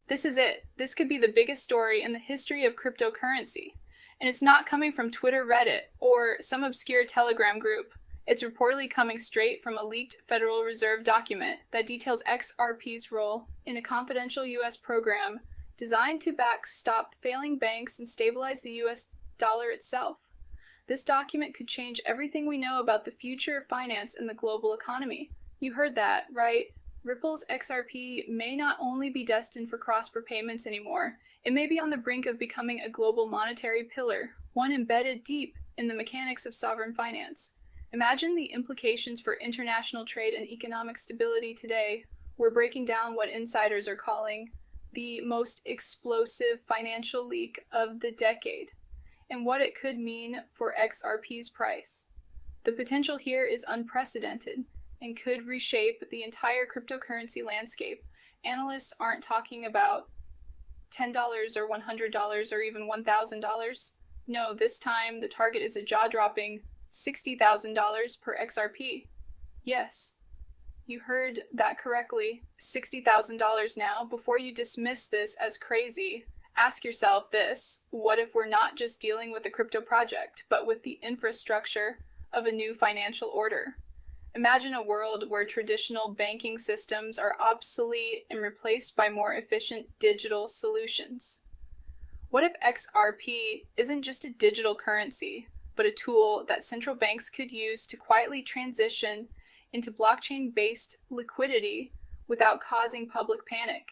This is it. This could be the biggest story in the history of cryptocurrency. And it's not coming from Twitter, Reddit, or some obscure Telegram group. It's reportedly coming straight from a leaked Federal Reserve document that details XRP's role in a confidential U.S. program designed to backstop failing banks and stabilize the U.S. dollar itself. This document could change everything we know about the future of finance and the global economy. You heard that, right? Ripple's XRP may not only be destined for cross-border payments anymore, it may be on the brink of becoming a global monetary pillar, one embedded deep in the mechanics of sovereign finance. Imagine the implications for international trade and economic stability today. We're breaking down what insiders are calling the most explosive financial leak of the decade, and what it could mean for XRP's price. The potential here is unprecedented and could reshape the entire cryptocurrency landscape. Analysts aren't talking about $10 or $100 or even $1,000. No, this time the target is a jaw-dropping $60,000 per XRP. Yes, you heard that correctly. $60,000 now. Before you dismiss this as crazy, ask yourself this: what if we're not just dealing with a crypto project, but with the infrastructure of a new financial order? Imagine a world where traditional banking systems are obsolete and replaced by more efficient digital solutions. What if XRP isn't just a digital currency, but a tool that central banks could use to quietly transition into blockchain-based liquidity without causing public panic?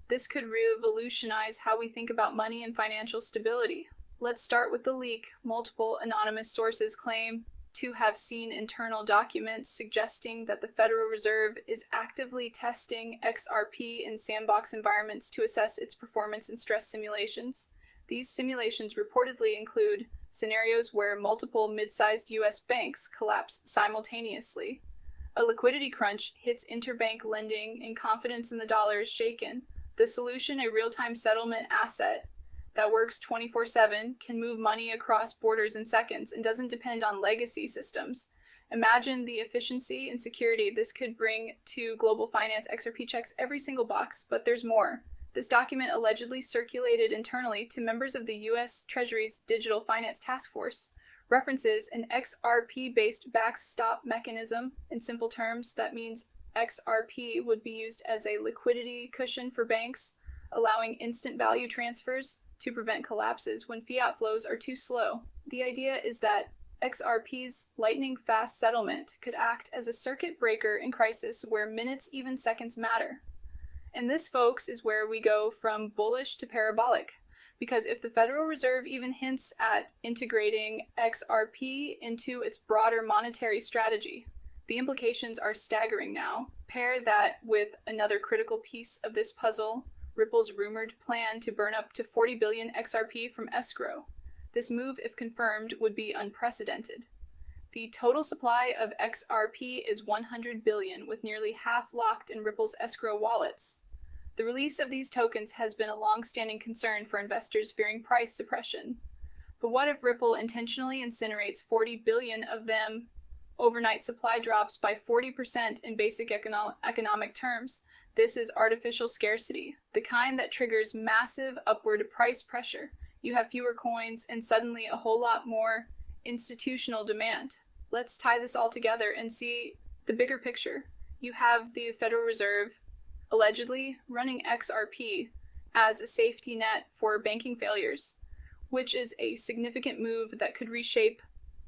This could revolutionize how we think about money and financial stability. Let's start with the leak. Multiple anonymous sources claim to have seen internal documents suggesting that the Federal Reserve is actively testing XRP in sandbox environments to assess its performance in stress simulations. These simulations reportedly include scenarios where multiple mid-sized U.S. banks collapse simultaneously. A liquidity crunch hits interbank lending and confidence in the dollar is shaken. The solution, a real-time settlement asset that works 24/7, can move money across borders in seconds and doesn't depend on legacy systems. Imagine the efficiency and security this could bring to global finance. XRP checks every single box, but there's more. This document allegedly circulated internally to members of the U.S. Treasury's Digital Finance Task Force references an XRP-based backstop mechanism. In simple terms, that means XRP would be used as a liquidity cushion for banks, allowing instant value transfers to prevent collapses when fiat flows are too slow. The idea is that XRP's lightning-fast settlement could act as a circuit breaker in crisis where minutes, even seconds, matter. And this, folks, is where we go from bullish to parabolic. Because if the Federal Reserve even hints at integrating XRP into its broader monetary strategy, the implications are staggering now. Pair that with another critical piece of this puzzle, Ripple's rumored plan to burn up to 40 billion XRP from escrow. This move, if confirmed, would be unprecedented. The total supply of XRP is 100 billion, with nearly half locked in Ripple's escrow wallets. The release of these tokens has been a long-standing concern for investors fearing price suppression. But what if Ripple intentionally incinerates 40 billion of them? Overnight supply drops by 40% in basic economic terms. This is artificial scarcity, the kind that triggers massive upward price pressure. You have fewer coins and suddenly a whole lot more institutional demand. Let's tie this all together and see the bigger picture. You have the Federal Reserve allegedly running XRP as a safety net for banking failures, which is a significant move that could reshape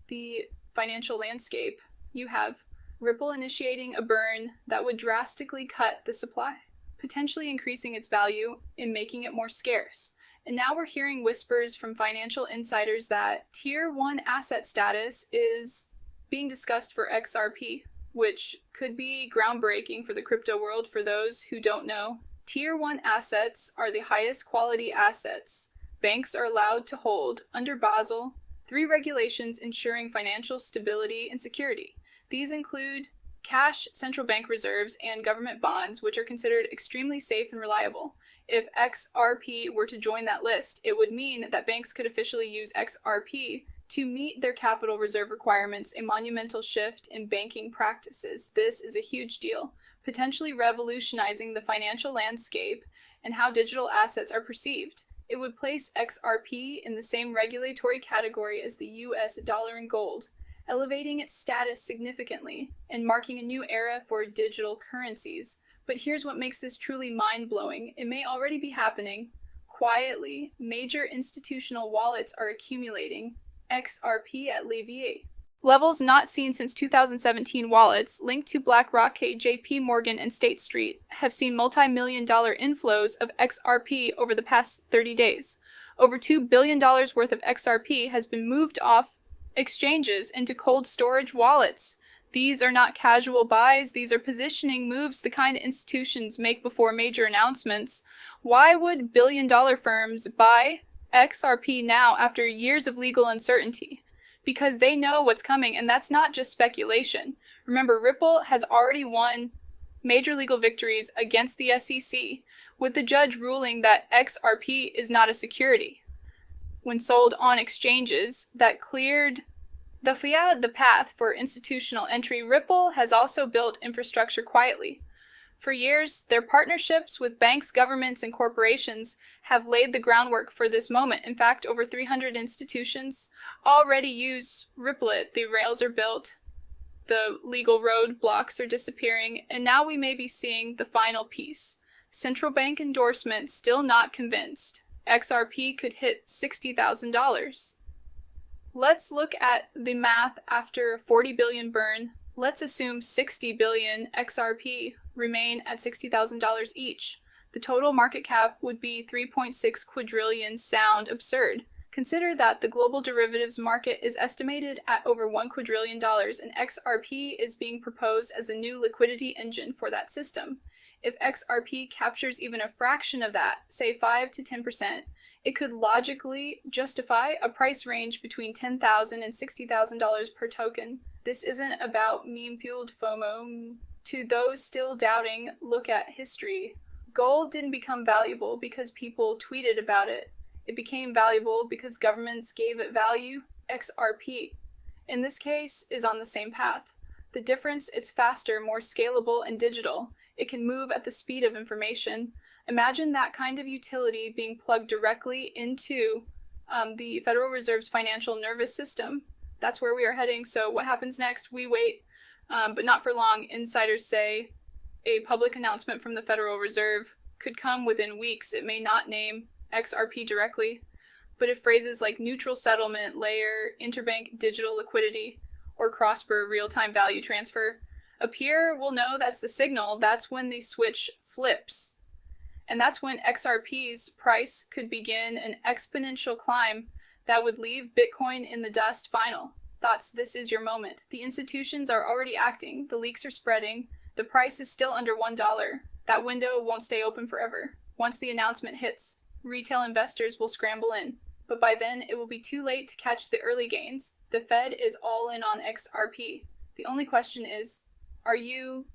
the financial landscape. You have Ripple initiating a burn that would drastically cut the supply, potentially increasing its value and making it more scarce. And now we're hearing whispers from financial insiders that Tier 1 asset status is being discussed for XRP, which could be groundbreaking for the crypto world. For those who don't know, Tier 1 assets are the highest quality assets banks are allowed to hold under Basel III regulations ensuring financial stability and security. These include cash, central bank reserves, and government bonds, which are considered extremely safe and reliable. If XRP were to join that list, it would mean that banks could officially use XRP to meet their capital reserve requirements, a monumental shift in banking practices. This is a huge deal, potentially revolutionizing the financial landscape and how digital assets are perceived. It would place XRP in the same regulatory category as the US dollar and gold, elevating its status significantly and marking a new era for digital currencies. But here's what makes this truly mind-blowing. It may already be happening. Quietly, major institutional wallets are accumulating XRP at Levier. Levels not seen since 2017 wallets linked to BlackRock, JP Morgan, and State Street have seen multi-million-dollar inflows of XRP over the past 30 days. Over $2 billion worth of XRP has been moved off exchanges into cold storage wallets. These are not casual buys, these are positioning moves the kind institutions make before major announcements. Why would billion-dollar firms buy XRP now after years of legal uncertainty? Because they know what's coming, and that's not just speculation. Remember, Ripple has already won major legal victories against the SEC, with the judge ruling that XRP is not a security. When sold on exchanges that cleared the path for institutional entry, Ripple has also built infrastructure quietly. For years, their partnerships with banks, governments, and corporations have laid the groundwork for this moment. In fact, over 300 institutions already use Ripplet. The rails are built, the legal roadblocks are disappearing, and now we may be seeing the final piece. Central bank endorsement still not convinced. XRP could hit $60,000. Let's look at the math after 40 billion burn. Let's assume 60 billion XRP remain at $60,000 each. The total market cap would be 3.6 quadrillion. Sound absurd. Consider that the global derivatives market is estimated at over $1 quadrillion, and XRP is being proposed as the new liquidity engine for that system. If XRP captures even a fraction of that, say 5 to 10%, it could logically justify a price range between $10,000 and $60,000 per token. This isn't about meme-fueled FOMO. To those still doubting, look at history. Gold didn't become valuable because people tweeted about it. It became valuable because governments gave it value. XRP, in this case, is on the same path. The difference, it's faster, more scalable, and digital. It can move at the speed of information. Imagine that kind of utility being plugged directly into the Federal Reserve's financial nervous system. That's where we are heading. So what happens next? We wait, but not for long. Insiders say a public announcement from the Federal Reserve could come within weeks. It may not name XRP directly, but if phrases like neutral settlement layer, interbank digital liquidity, or cross-border real-time value transfer appear, we'll know that's the signal. That's when the switch flips. And that's when XRP's price could begin an exponential climb that would leave Bitcoin in the dust. Final thoughts, this is your moment. The institutions are already acting. The leaks are spreading. The price is still under $1. That window won't stay open forever. Once the announcement hits, retail investors will scramble in. But by then, it will be too late to catch the early gains. The Fed is all in on XRP. The only question is, are you